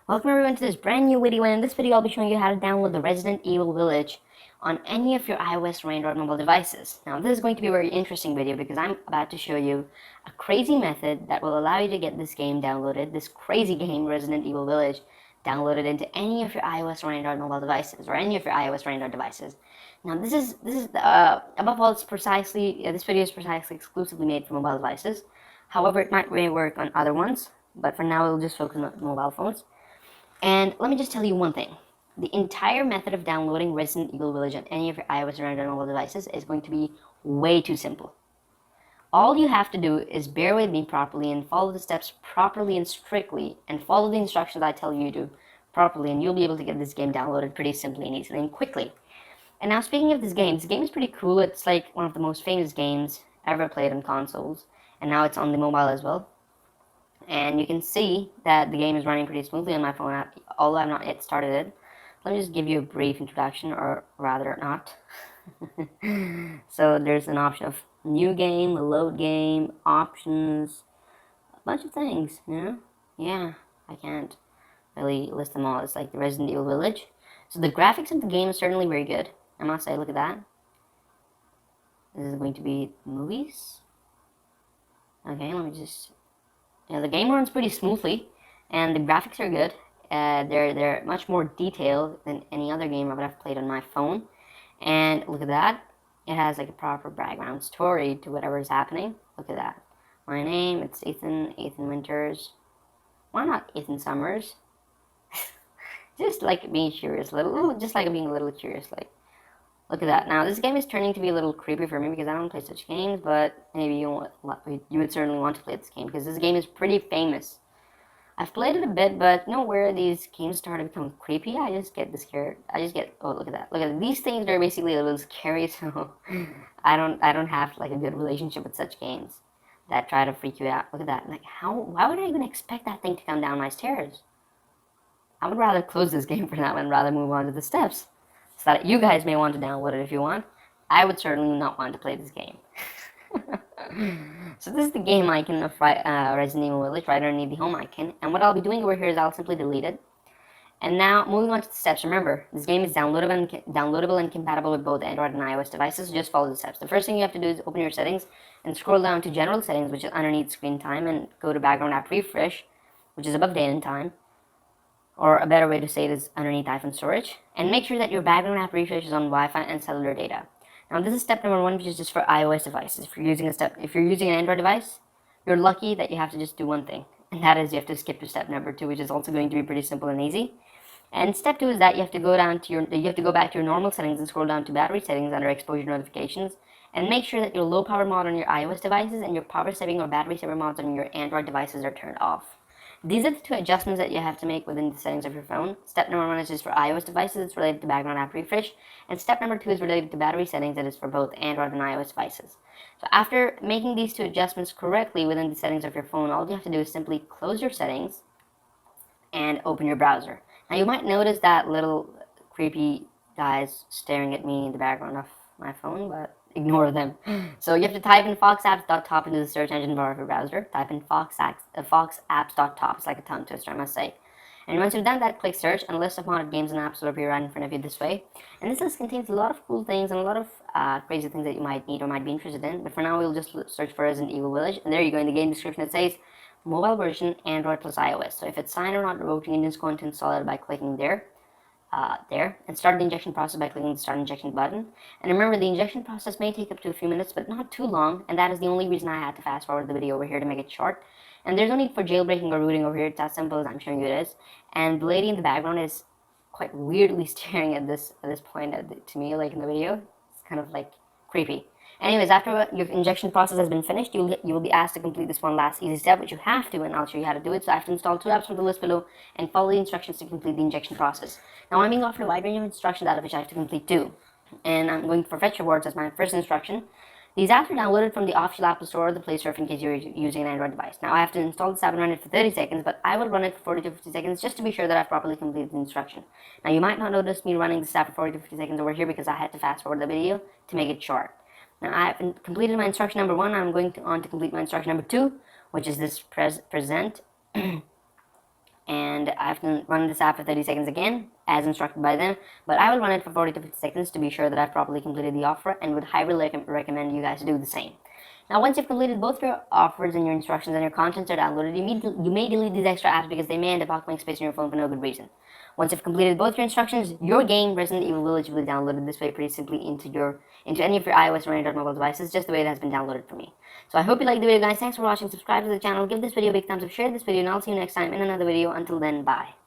Welcome everyone to this brand new video, and in this video I'll be showing you how to download the Resident Evil Village on any of your iOS or Android mobile devices. Now this is going to be a very interesting video because I'm about to show you a crazy method that will allow you to get this game downloaded, this crazy game Resident Evil Village, downloaded into any of your iOS or Android mobile devices, or any of your iOS or Android devices. Now this is above all, this video is precisely exclusively made for mobile devices. However, it may work on other ones, but for now we'll just focus on mobile phones. And let me just tell you one thing. The entire method of downloading Resident Evil Village on any of your iOS or Android mobile devices is going to be way too simple. All you have to do is bear with me properly and follow the steps properly and strictly, and follow the instructions I tell you to properly, and you'll be able to get this game downloaded pretty simply and easily and quickly. And now, speaking of this game is pretty cool. It's like one of the most famous games ever played on consoles, and now it's on the mobile as well. And you can see that the game is running pretty smoothly on my phone, although I've not yet started it. Let me just give you a brief introduction, or rather not. So there's an option of new game, load game, options, a bunch of things, Yeah, I can't really list them all. It's like the Resident Evil Village. So the graphics of the game is certainly very good, I must say. Look at that. This is going to be movies. Okay, let me just... the game runs pretty smoothly, and the graphics are good. They're much more detailed than any other game I would have played on my phone. And look at that. It has like a proper background story to whatever is happening. Look at that. My name, it's Ethan Winters. Why not Ethan Summers? Just like being curious, just like being a little curious, like. Look at that. Now, this game is turning to be a little creepy for me because I don't play such games, but maybe you would certainly want to play this game because this game is pretty famous. I've played it a bit, but where these games start to become creepy, I just get scared. Oh, look at that. Look at that. These things are basically a little scary, so I don't have like a good relationship with such games that try to freak you out. Look at that. Like, why would I even expect that thing to come down my stairs? I would rather close this game for now and rather move on to the steps, so that you guys may want to download it if you want. I would certainly not want to play this game. So this is the game icon of Resident Evil Village, right underneath the home icon. And what I'll be doing over here is I'll simply delete it. And now, moving on to the steps. Remember, this game is downloadable and compatible with both Android and iOS devices. So just follow the steps. The first thing you have to do is open your settings and scroll down to General Settings, which is underneath Screen Time, and go to Background App Refresh, which is above Date and Time. Or a better way to say it is underneath iPhone storage, and make sure that your background app refresh is on Wi-Fi and cellular data. Now this is step number 1, which is just for iOS devices. If you're using an Android device, you're lucky that you have to just do one thing, and that is you have to skip to step number 2, which is also going to be pretty simple and easy. And step 2 is that you have to go back to your normal settings and scroll down to battery settings under exposure notifications, and make sure that your low power mode on your iOS devices and your power saving or battery saver modes on your Android devices are turned off. These are the 2 adjustments that you have to make within the settings of your phone. Step number 1 is just for iOS devices, it's related to background app refresh, and step number 2 is related to battery settings, that is for both Android and iOS devices. So after making these 2 adjustments correctly within the settings of your phone, all you have to do is simply close your settings and open your browser. Now you might notice that little creepy guys staring at me in the background of my phone, but ignore them. So you have to type in foxapps.top into the search engine bar of your browser. Type in foxapps.top. It's like a tongue twister, I must say. And once you've done that, click search, and a list of modded games and apps will appear right in front of you this way. And this list contains a lot of cool things and a lot of crazy things that you might need or might be interested in. But for now, we'll just search for Resident Evil Village. And there you go, in the game description it says mobile version, Android plus iOS. So if it's signed or not revoked, you can just go into install it by clicking there, and start the injection process by clicking the start injection button. And remember, the injection process may take up to a few minutes, but not too long, and that is the only reason I had to fast forward the video over here to make it short. And there's no need for jailbreaking or rooting over here. It's as simple as I'm showing you it is. And the lady in the background is quite weirdly staring at this point to me, like in the video. It's kind of like creepy. Anyways, after your injection process has been finished, you will be asked to complete this one last easy step, which you have to, and I'll show you how to do it. So I have to install 2 apps from the list below and follow the instructions to complete the injection process. Now I'm being offered a wide range of instructions, out of which I have to complete 2. And I'm going for fetch rewards as my first instruction. These apps are downloaded from the official Apple Store or the Play Store in case you're using an Android device. Now I have to install this app and run it for 30 seconds, but I will run it for 40 to 50 seconds just to be sure that I've properly completed the instruction. Now you might not notice me running this app for 40 to 50 seconds over here because I had to fast forward the video to make it short. Now I have completed my instruction number 1. I'm going on to complete my instruction number 2, which is this present and I have to run this app for 30 seconds again, as instructed by them, but I will run it for 40 to 50 seconds to be sure that I've properly completed the offer, and would highly recommend you guys do the same. Now, once you've completed both your offers and your instructions and your contents are downloaded, you may delete these extra apps because they may end up occupying space in your phone for no good reason. Once you've completed both your instructions, your game, Resident Evil Village, will be downloaded this way pretty simply into any of your iOS or Android mobile devices, just the way it has been downloaded for me. So I hope you liked the video, guys. Thanks for watching. Subscribe to the channel, give this video a big thumbs up, share this video, and I'll see you next time in another video. Until then, bye.